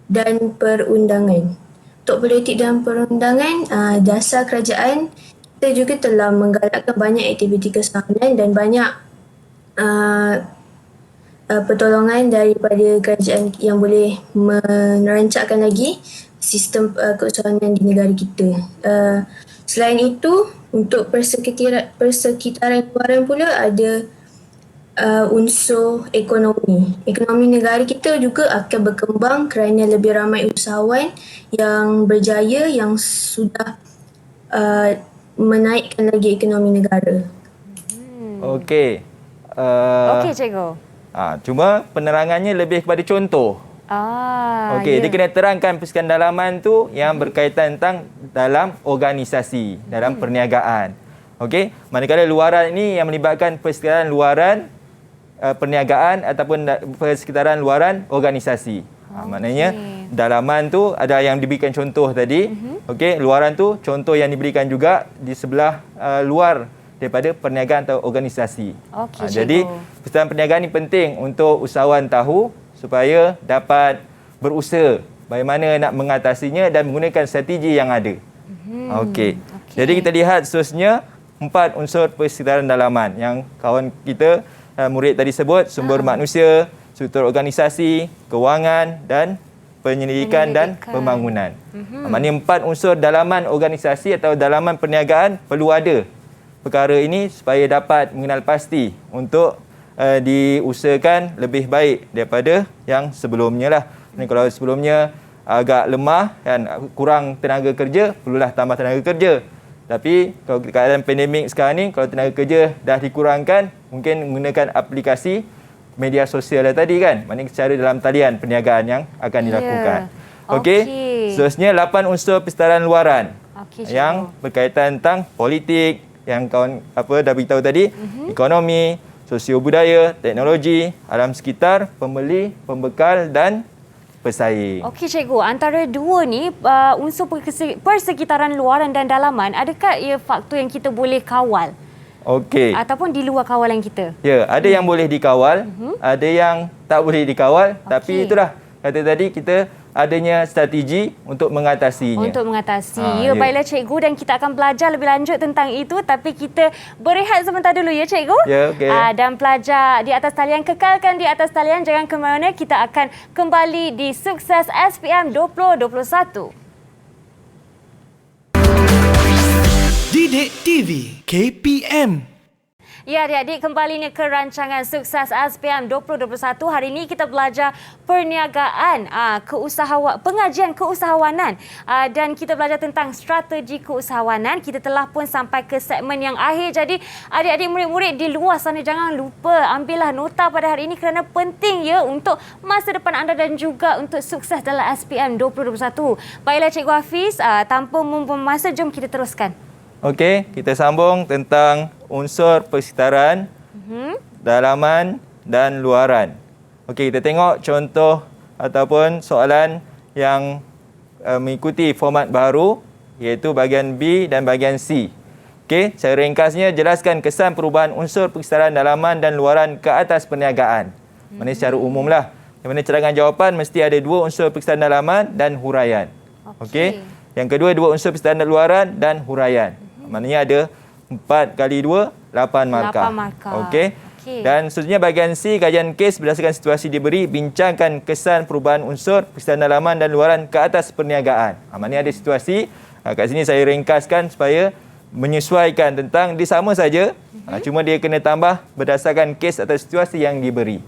dan perundangan. Untuk politik dan perundangan, dasar kerajaan kita juga telah menggalakkan banyak aktiviti keusahawanan dan banyak pertolongan daripada kerajaan yang boleh merancangkan lagi sistem keusahawanan di negara kita. Selain itu, untuk persekitaran luaran pula ada unsur ekonomi. Ekonomi negara kita juga akan berkembang kerana lebih ramai usahawan yang berjaya yang sudah menaikkan lagi ekonomi negara. Okey. Okey, Cikgu. Cuma penerangannya lebih kepada contoh. Okey, dia kena terangkan persekitaran dalaman tu yang berkaitan tentang dalam organisasi, dalam perniagaan. Okey, manakala luaran ini yang melibatkan persekitaran luaran perniagaan ataupun persekitaran luaran organisasi. Maknanya dalaman tu ada yang diberikan contoh tadi. Okey, luaran tu contoh yang diberikan juga di sebelah luar daripada perniagaan atau organisasi. Jadi persekitaran perniagaan ini penting untuk usahawan tahu supaya dapat berusaha bagaimana nak mengatasinya dan menggunakan strategi yang ada. Okey. Jadi kita lihat seterusnya 4 unsur persekitaran dalaman yang kawan kita murid tadi sebut, sumber manusia, struktur organisasi, kewangan dan penyelidikan dan pembangunan. Maknanya 4 unsur dalaman organisasi atau dalaman perniagaan perlu ada perkara ini supaya dapat mengenal pasti untuk diusahakan lebih baik daripada yang sebelumnya lah. Kalau sebelumnya agak lemah dan kurang tenaga kerja, perlulah tambah tenaga kerja. Tapi kalau keadaan pandemik sekarang ni, kalau tenaga kerja dah dikurangkan, mungkin menggunakan aplikasi media sosial tadi kan. Maknanya secara dalam talian perniagaan yang akan dilakukan. Okey. Seterusnya 8 unsur persetaraan luaran yang berkaitan tentang politik yang kawan dah beritahu tadi, ekonomi, sosio-budaya, teknologi, alam sekitar, pembeli, pembekal dan pesaing. Okey cikgu, antara dua ni unsur persekitaran luaran dan dalaman, adakah ia faktor yang kita boleh kawal? Okey. Ataupun di luar kawalan kita? Ya, ada yang boleh dikawal, ada yang tak boleh dikawal, tapi itulah kata tadi kita adanya strategi untuk mengatasinya. Untuk mengatasi. Ya, baiklah cikgu, dan kita akan belajar lebih lanjut tentang itu, tapi kita berehat sebentar dulu ya cikgu. Ya, okey. Dan pelajar di atas talian, kekalkan di atas talian, jangan ke mana-mana, kita akan kembali di Sukses SPM 2021. Didik TV KPM. Ya adik-adik, kembali ni ke rancangan Sukses SPM 2021. Hari ini kita belajar perniagaan, pengajian keusahawanan, dan kita belajar tentang strategi keusahawanan. Kita telah pun sampai ke segmen yang akhir. Jadi adik-adik murid-murid di luar sana, jangan lupa ambillah nota pada hari ini kerana penting ya untuk masa depan anda dan juga untuk sukses dalam SPM 2021. Baiklah Cikgu Hafiz, tanpa membuang masa, jom kita teruskan. Okey, kita sambung tentang unsur persekitaran, dalaman dan luaran. Okey, kita tengok contoh ataupun soalan yang mengikuti format baru, iaitu bahagian B dan bahagian C. Okey, secara ringkasnya jelaskan kesan perubahan unsur persekitaran dalaman dan luaran ke atas perniagaan. Maksudnya secara umumlah. Di mana cadangan jawapan mesti ada 2 unsur persekitaran dalaman dan huraian. Okey. Yang kedua 2 unsur persekitaran luaran dan huraian. Maknanya ada 4 kali 2, 8 markah. 8 markah. Okey. Dan seterusnya bahagian C, kajian kes berdasarkan situasi diberi, bincangkan kesan perubahan unsur persekitaran dalaman dan luaran ke atas perniagaan. Maknanya ada situasi. Kat sini saya ringkaskan supaya menyesuaikan tentang dia sama saja. Cuma dia kena tambah berdasarkan kes atau situasi yang diberi.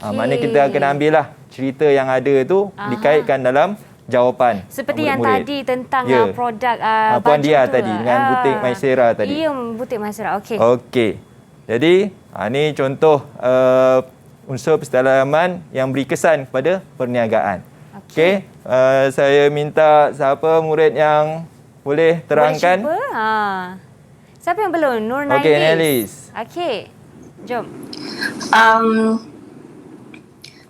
Maknanya kita akan ambil lah cerita yang ada tu dikaitkan dalam jawapan. Seperti yang tadi tentang produk Puan baju Dia tu tadi dengan butik Maisera tadi. Ya, butik Maisera. Okey. Okey. Jadi, ini contoh unsur persekitaran dalaman yang beri kesan kepada perniagaan. Okey. Saya minta siapa murid yang boleh terangkan. Boleh cuba? Siapa yang belum? Nur Nailis. Okey, Nailis. Okey. Jom.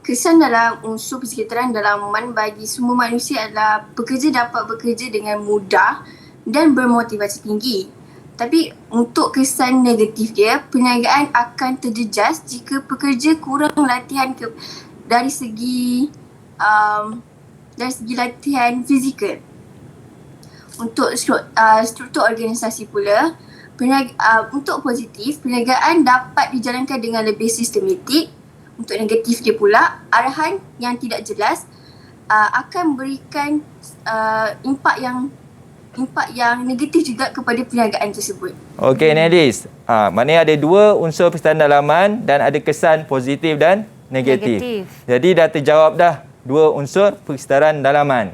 Kesan dalam unsur persekitaran dalaman bagi semua manusia adalah pekerja dapat bekerja dengan mudah dan bermotivasi tinggi. Tapi untuk kesan negatif dia, perniagaan akan terjejas jika pekerja kurang latihan dari segi latihan fizikal. Untuk struktur organisasi pula, untuk positif, perniagaan dapat dijalankan dengan lebih sistematik. Untuk negatif dia pula, arahan yang tidak jelas akan memberikan impak yang negatif juga kepada perniagaan tersebut. Okey, Nailis. Maknanya ada 2 unsur persekitaran dalaman dan ada kesan positif dan negatif. Jadi dah terjawab dah 2 unsur persekitaran dalaman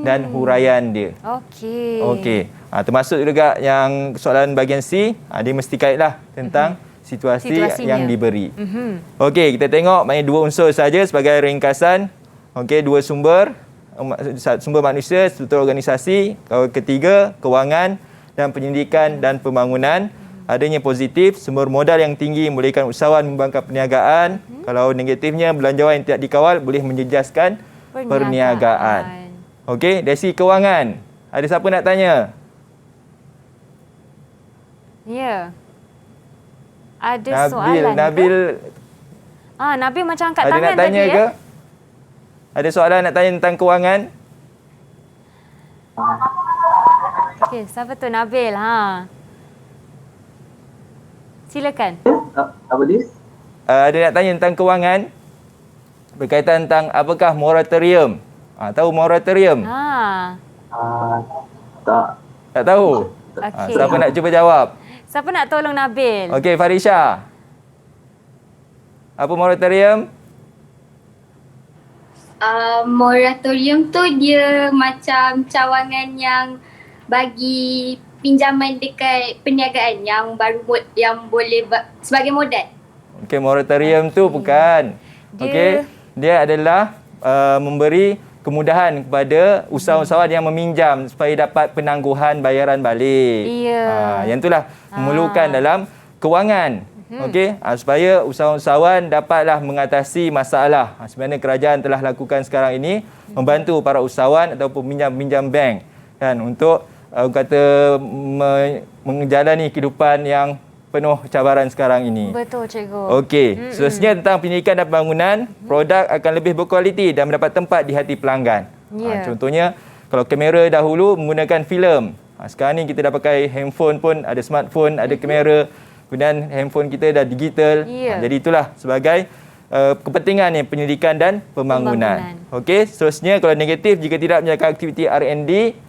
dan huraian dia. Okey. Okey. Termasuk juga yang soalan bahagian C, dia mesti kaitlah tentang situasinya yang diberi. Okey, kita tengok maknanya 2 unsur saja sebagai ringkasan. Okey, 2 sumber manusia, struktur organisasi, ketiga kewangan dan pendidikan dan pembangunan. Adanya positif, sumber modal yang tinggi membolehkan usahawan membangkang perniagaan. Kalau negatifnya, belanjawan yang tidak dikawal boleh menjejaskan perniagaan. Okey, dari segi kewangan, ada siapa nak tanya? Ya. Ada soalan Nabil. Nabil macam angkat ada tangan nak tanya tadi ke? Ada soalan nak tanya tentang kewangan? Okey, siapa tu Nabil? Silakan. Apa dia? Ada nak tanya tentang kewangan? Berkaitan tentang apakah moratorium Tahu moratorium? Tak tahu? Okey. Siapa nak cuba jawab? Siapa nak tolong Nabil? Okey, Farisha. Apa moratorium? Moratorium tu dia macam cawangan yang bagi pinjaman dekat perniagaan yang baru yang boleh sebagai modal. Okey, moratorium tu bukan. Okey, dia adalah memberi kemudahan kepada usahawan yang meminjam supaya dapat penangguhan bayaran balik. Yang itulah memerlukan dalam kewangan. Okey, supaya usahawan dapatlah mengatasi masalah. Sebenarnya kerajaan telah lakukan sekarang ini membantu para usahawan ataupun minjam bank kan untuk menjalani kehidupan yang penuh cabaran sekarang ini. Betul, cikgu. Okey, seterusnya tentang pendidikan dan pembangunan, produk akan lebih berkualiti dan mendapat tempat di hati pelanggan. Contohnya, kalau kamera dahulu menggunakan filem. Sekarang ni kita dah pakai handphone pun, ada smartphone, ada kamera. Kemudian handphone kita dah digital. Jadi itulah sebagai kepentingan pendidikan dan pembangunan. Okey, seterusnya kalau negatif, jika tidak menjaga aktiviti R&D,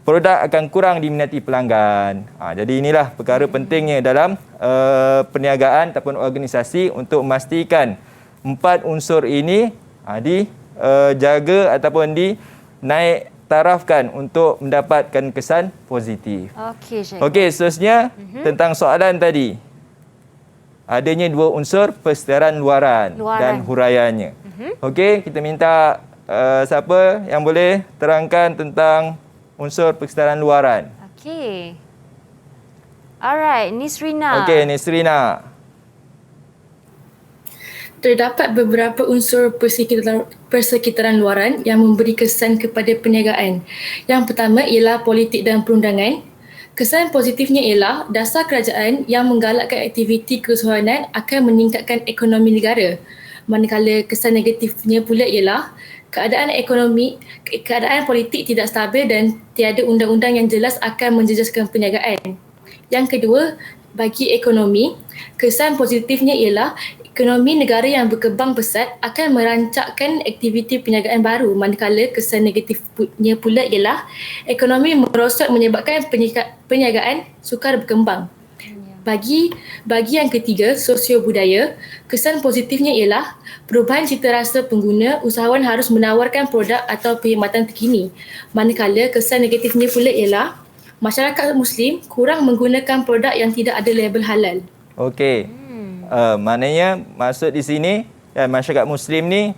produk akan kurang diminati pelanggan. Jadi inilah perkara pentingnya dalam perniagaan ataupun organisasi untuk memastikan 4 unsur ini dijaga ataupun dinaik tarafkan untuk mendapatkan kesan positif. Okey, seterusnya tentang soalan tadi. Adanya 2 unsur persetaraan luaran dan huraiannya. Okey, kita minta siapa yang boleh terangkan tentang unsur persetaraan luaran. Okey. Alright, Nisrina. Okey, Nisrina. Terdapat beberapa unsur persekitaran luaran yang memberi kesan kepada perniagaan. Yang pertama ialah politik dan perundangan. Kesan positifnya ialah dasar kerajaan yang menggalakkan aktiviti kesusahawanan akan meningkatkan ekonomi negara. Manakala kesan negatifnya pula ialah keadaan politik tidak stabil dan tiada undang-undang yang jelas akan menjejaskan perniagaan. Yang kedua, bagi ekonomi, kesan positifnya ialah ekonomi negara yang berkembang pesat akan merancangkan aktiviti perniagaan baru, manakala kesan negatifnya pula ialah ekonomi merosot menyebabkan perniagaan sukar berkembang. Bagi yang ketiga, sosio budaya, kesan positifnya ialah perubahan cita rasa pengguna, usahawan harus menawarkan produk atau perkhidmatan terkini. Manakala kesan negatifnya pula ialah masyarakat Muslim kurang menggunakan produk yang tidak ada label halal. Okey. Maknanya maksud di sini masyarakat Muslim ni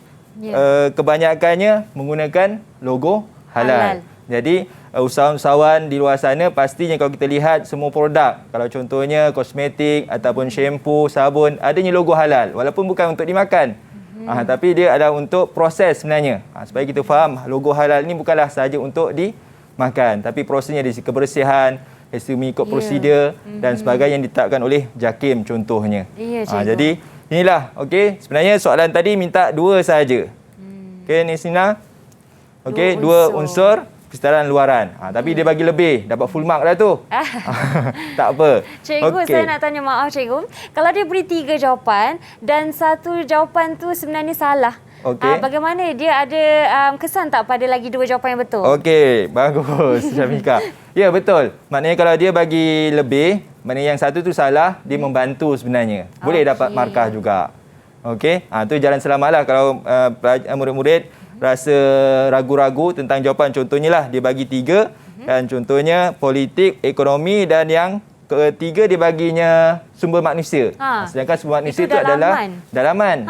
kebanyakannya menggunakan logo halal. Jadi usahawan-usahawan di luar sana pastinya kalau kita lihat semua produk, kalau contohnya kosmetik ataupun shampoo, sabun, adanya logo halal walaupun bukan untuk dimakan. Tapi dia adalah untuk proses sebenarnya. Supaya kita faham logo halal ni bukanlah sahaja untuk dimakan, tapi prosesnya dari kebersihan, mengikut prosedur dan sebagainya yang ditetapkan oleh JAKIM contohnya. Jadi inilah, okey, sebenarnya soalan tadi minta 2 sahaja. Okey, Nisrina. Okey, 2 unsur persetaraan luaran. Tapi dia bagi lebih, dapat full mark dah tu. Tak apa. Cikgu, saya nak tanya, maaf cikgu. Kalau dia beri 3 jawapan dan 1 jawapan tu sebenarnya salah. Bagaimana dia ada kesan tak pada lagi 2 jawapan yang betul? Okey, bagus Syamika. Ya, betul. Maknanya kalau dia bagi lebih, maknanya yang 1 tu salah, dia membantu sebenarnya. Boleh dapat markah juga. Okey, tu jalan selamatlah kalau murid-murid rasa ragu-ragu tentang jawapan. Contohnya lah, dia bagi 3 dan contohnya politik, ekonomi dan yang ketiga dia baginya sumber manusia. Sedangkan sumber manusia itu adalah dalaman.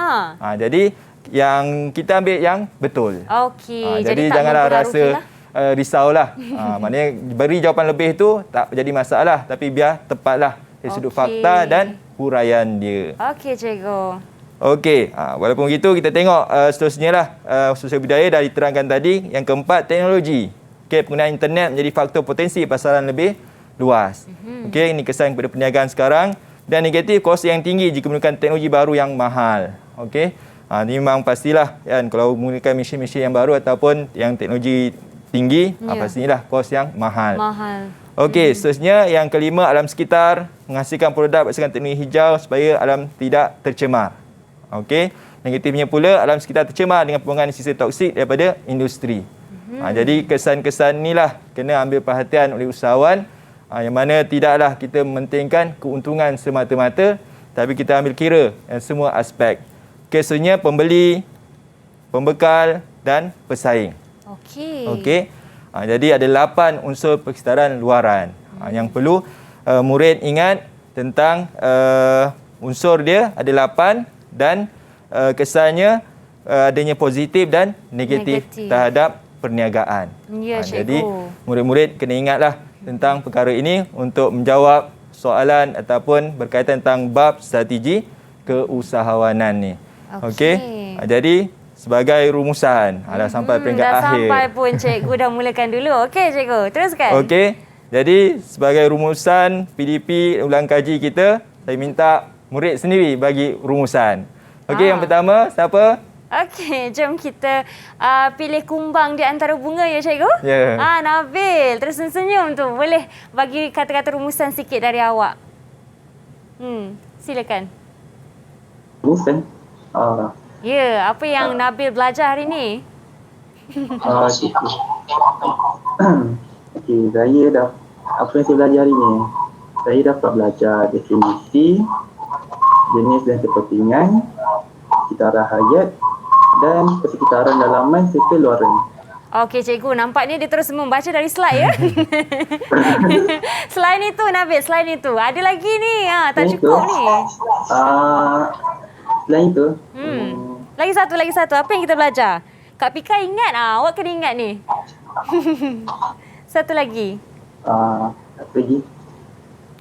Jadi yang kita ambil yang betul. Okey. Jadi janganlah rasa risaulah. Maknanya beri jawapan lebih tu tak jadi masalah, tapi biar tepatlah dari sudut fakta dan huraian dia. Okey, cikgu. Okey, walaupun begitu kita tengok seterusnya lah sosial budaya dah diterangkan tadi. Yang keempat, teknologi. Okey, penggunaan internet menjadi faktor potensi pasaran lebih luas. Okey, ini kesan kepada perniagaan sekarang. Dan negatif, kos yang tinggi jika menggunakan teknologi baru yang mahal. Okey. Ini memang pastilah kan, kalau menggunakan mesin-mesin yang baru ataupun yang teknologi tinggi, pastilah kos yang mahal. Okey, seterusnya yang kelima, alam sekitar, menghasilkan produk berdasarkan teknologi hijau supaya alam tidak tercemar. Okey. Negatifnya pula, alam sekitar tercemar dengan pembuangan sisa toksik daripada industri. Jadi kesan-kesan inilah kena ambil perhatian oleh usahawan, yang mana tidaklah kita mementingkan keuntungan semata-mata, tapi kita ambil kira semua aspek. Kesunya pembeli, pembekal dan pesaing. Okey. Jadi ada 8 unsur persekitaran luaran. Yang perlu murid ingat tentang unsur dia ada 8 dan kesannya adanya positif dan negatif terhadap perniagaan. Ya, jadi murid-murid kena ingatlah tentang perkara ini untuk menjawab soalan ataupun berkaitan tentang bab strategi keusahawanan ni. Okey. Jadi sebagai rumusan, dah sampai peringkat dah akhir. Sampai pun cikgu dah mulakan dulu. Okey cikgu, teruskan. Okey. Jadi sebagai rumusan PDP ulang kaji kita, saya minta murid sendiri bagi rumusan. Okey, yang pertama siapa? Okey, jom kita pilih kumbang di antara bunga ya cikgu. Ya. Nabil, tersenyum tu. Boleh bagi kata-kata rumusan sikit dari awak. Silakan. Rumusan? Ya, apa yang Nabil belajar hari ni? Okey, saya dah, apa yang saya belajar hari ni, saya dapat belajar definisi, jenis dan kepentingan, sekitaran hayat dan persekitaran dalaman serta luaran. Okey cikgu, nampaknya dia terus membaca dari slide ya. Selain itu Nabil, selain itu ada lagi ni, tak cukup ni. Selain itu, Lagi satu. Apa yang kita belajar? Kak Pika ingat, awak kena ingat ni. Satu lagi. apa lagi?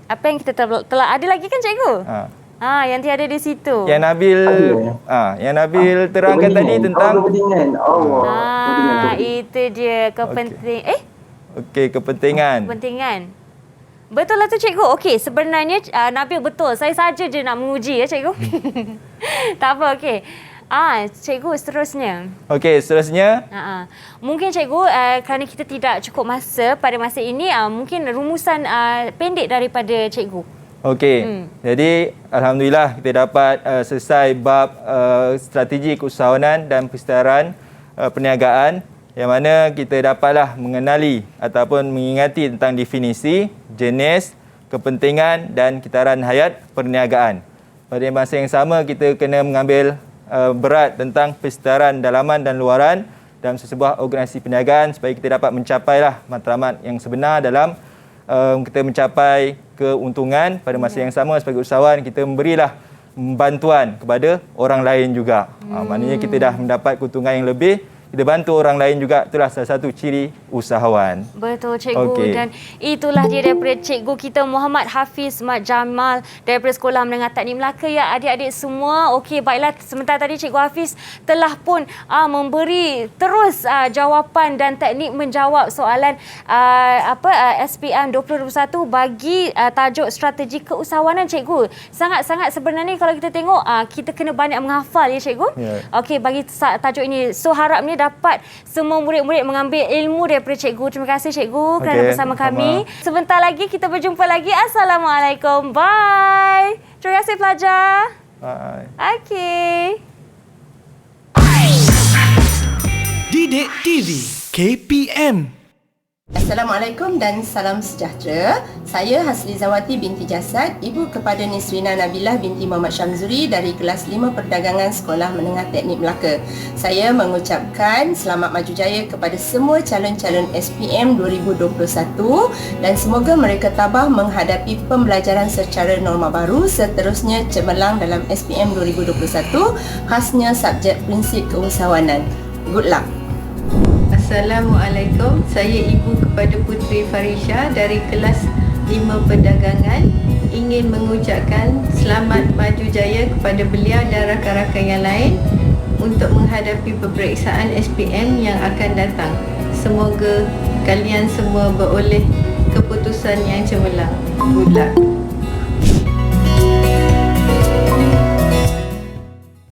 Apa yang kita telah ada lagi kan cikgu? Yang tiada di situ. Yang Nabil terangkan tadi tentang kepentingan. Itu dia kepentingan. Betul lah tu cikgu. Okey, sebenarnya Nabil betul. Saya saja je nak menguji ya cikgu. Tak apa, okey. Cikgu seterusnya. Okey, seterusnya. Mungkin cikgu kerana kita tidak cukup masa pada masa ini, mungkin rumusan pendek daripada cikgu. Okey. Jadi alhamdulillah kita dapat selesai bab strategi keusahawanan dan persekitaran perniagaan, yang mana kita dapatlah mengenali ataupun mengingati tentang definisi, jenis, kepentingan dan kitaran hayat perniagaan. Pada masa yang sama kita kena mengambil berat tentang persekitaran dalaman dan luaran dalam sesebuah organisasi perniagaan supaya kita dapat mencapailah matlamat yang sebenar dalam kita mencapai keuntungan. Pada masa yang sama sebagai usahawan kita memberilah bantuan kepada orang lain juga. Maknanya kita dah mendapat keuntungan yang lebih, kita bantu orang lain juga. Itulah salah satu ciri usahawan. Betul cikgu. Dan itulah dia daripada cikgu kita Muhammad Hafiz Mat Jamal daripada Sekolah Menengah Teknik Melaka ya adik-adik semua. Okey, baiklah, sementara tadi cikgu Hafiz telah pun memberi terus jawapan dan teknik menjawab soalan SPM 2021 bagi tajuk strategi keusahawanan cikgu. Sangat-sangat sebenarnya kalau kita tengok kita kena banyak menghafal ya cikgu. Okey, bagi tajuk ini. So harapnya dapat semua murid-murid mengambil ilmu daripada cikgu. Terima kasih cikgu kerana bersama kami. Sebentar lagi kita berjumpa lagi. Assalamualaikum. Bye. Terima kasih pelajar. Bye. Okey. Didik TV KPM. Assalamualaikum dan salam sejahtera. Saya Hasli Zawati binti Jasad, ibu kepada Nisrina Nabilah binti Muhammad Syamzuri dari kelas 5 Perdagangan Sekolah Menengah Teknik Melaka. Saya mengucapkan selamat maju jaya kepada semua calon-calon SPM 2021 dan semoga mereka tabah menghadapi pembelajaran secara norma baru seterusnya cemerlang dalam SPM 2021, khasnya subjek prinsip keusahawanan. Good luck. Assalamualaikum, saya ibu kepada Putri Farisha dari kelas 5 Perdagangan, ingin mengucapkan selamat maju jaya kepada beliau dan rakan-rakan yang lain untuk menghadapi peperiksaan SPM yang akan datang. Semoga kalian semua beroleh keputusan yang cemerlang. Good luck.